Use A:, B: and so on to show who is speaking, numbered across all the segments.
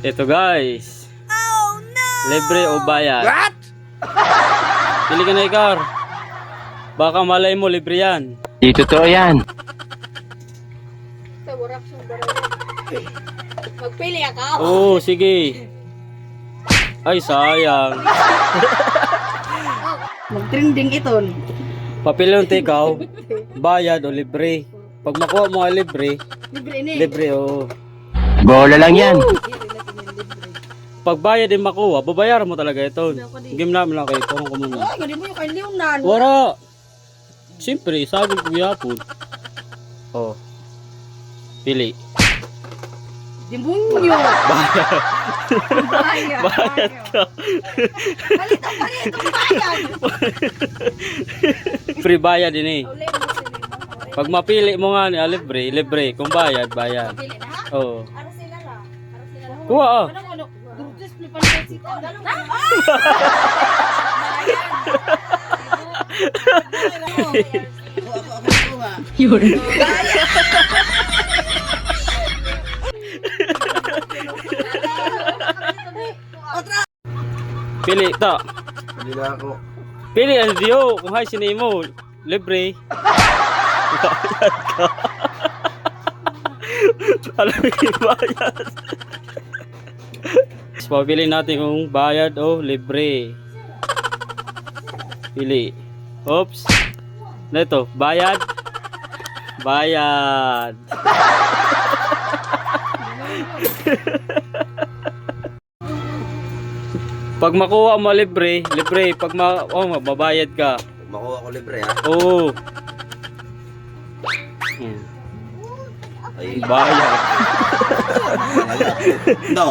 A: Ito guys. Oh no! Libre o bayad?
B: What?
A: Pili ka na Ikar. Baka malay mo libre yan.
C: Di totoo yan.
D: Sa warak siyang baray. Magpili ako.
A: Oo, sige. Ay, sayang.
D: Mag-trending ito.
A: Papili yung ikaw. Bayad o libre. Pag makuha mo ang libre,
D: Libre ni.
A: libre o.
C: Bola lang yan.
A: Pag bayad din makuha, babayaran mo talaga ito. Game namin lang kayo. Kurang ko muna.
D: Ay, hindi mo yung kay Leonan.
A: Wala. Siyempre, sabi ko yapon. Oh. Pili.
D: Dimunyo.
A: Bayad.
D: Bayad.
A: Bayad ka.
D: Palit ang bayad.
A: Free bayad din eh.
D: Uli mo sila.
A: Pag mapili mo nga niya, libre, libre. Kung bayad, bayad.
D: Pili na ha?
A: Oo.
D: Ara sila la. Ara sila la.
A: Kuha ah.
D: Ano? Gurtis ni pansit. Yun.
A: Pili, ta.
B: Hindi na ako.
A: Pili, ano diyo. Kung hay sinay mo, libre. Bayad ka. Alam mo yung bayad. Pabili natin kung bayad o libre. Pili. Oops. Ano ito? Bayad? Bayad. Pag makuha mo libre, libre. Pag mababayad ka.
B: Makuha ko libre ha.
A: Oo.
B: Ay,
A: Bayad.
B: no.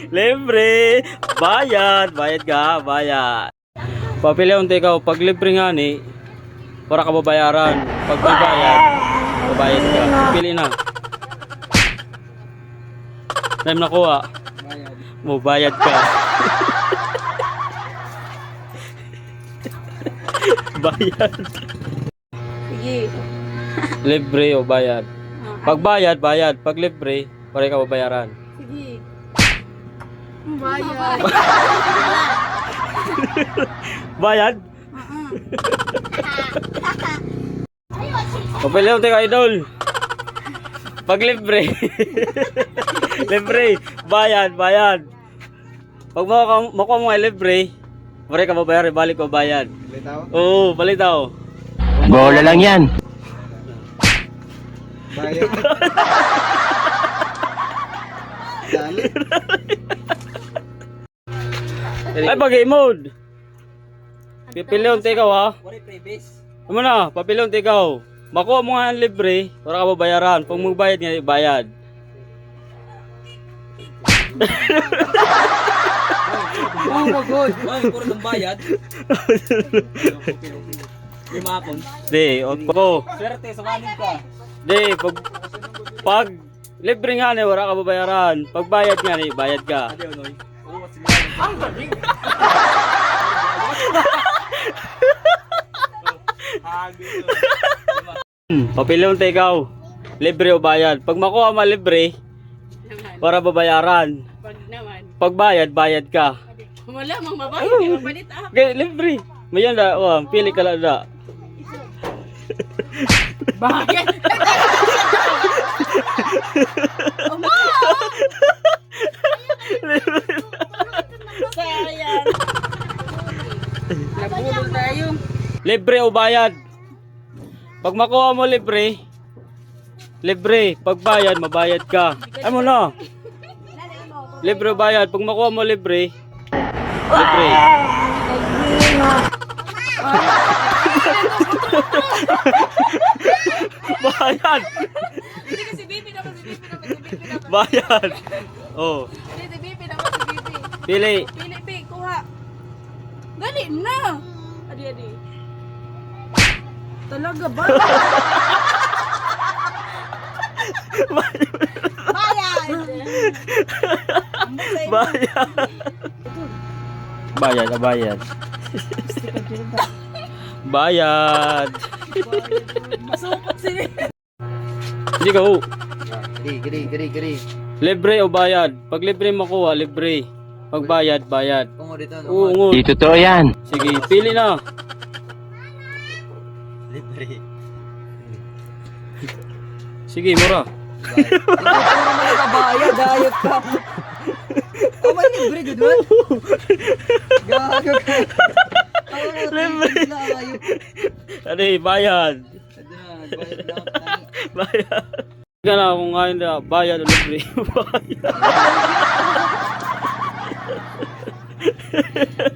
A: Libre. Bayad. Bayad ka. Bayad. Papili ang ikaw. Pag libre nga ni, para ka babayaran. Pag may bayad, babayad ka. Pili na. Time nakuha. Mo bayad ka. Bayad.
D: Sige.
A: Libre o bayad. Pag bayad, bayad. Pag libre, para ka babayaran.
D: Sige. Bayad.
A: Bayad? Papili yung tika idol. Pag libre. Libre. Bayad, bayad. Pag makuha mo ay libre, pare ka babayaran, balik ko bayad.
B: Bitaw?
A: Oo, balitaw.
C: Bola lang yan.
B: Bayad. Dali.
A: Ay, pag-game mode. Pipili yung ikaw ha. Ano na, papili yung ikaw. Makuha mo nga ang libre, para ka babayaran. Pag magbayad nga, bayad.
E: Oh my God! Ay, puro ng bayad. Limapon.
A: Di, ako.
E: Swerte, sumanin ka.
A: Di, pag libre nga ni, wala ka babayaran. Pag bayad nga ni, bayad ka.
E: Adi, Onoy. Oo, at sila. Ang galing!
A: Papili yung ikaw. Libre o bayad. Pag makuha mo libre, para babayaran.
D: Pag naman.
A: Pag bayad, bayad ka.
D: Wala mang mabayad. Di mapalit ah.
A: Okay, libre. Mayan na, pili ka lang na.
D: Bayad. Sayang. Nabulol tayo.
A: Libre o bayad? Pag makuha mo libre, libre. Pag bayad, mabayad ka. Ay mo na. Libre o bayad? Pag makuha mo libre, libre. Bayad.
D: Sige si Bibi naman, si Bibi naman, si Bibi naman.
A: Bayad. Oh,
D: Hindi, si Bibi naman, si Bibi.
A: pili.
D: Pili, Bi, kuha. Dali na. Adi, adi. Talaga ba? Bayad.
A: Bayad. Bayad, bayad. Bayad.
D: Masukot sila.
A: Sige go.
B: Giri.
A: Libre o bayad? Pag libre makuha, libre. Pag bayad, bayad.
E: Kung dito,
A: Oo, ngo.
C: Di totoo yan.
A: Sige, pili na.
B: Libre.
A: Sige, mura.
E: bayad, ayot ka. Oh, may libre ka doon? Gago ka.
A: Libre. Ano bayad?
E: Bayad lang.
A: Bayad. Hindi na kung ngayon na bayad o libre. Bayad.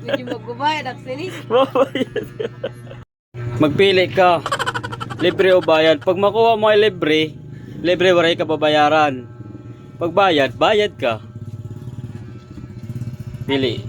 D: Medyo magbabayad actually.
A: Babayad. Magpili ka. Libre o bayad. Pag makuha mo ay libre, libre waray ka babayaran. Pag bayad, bayad ka. Pili.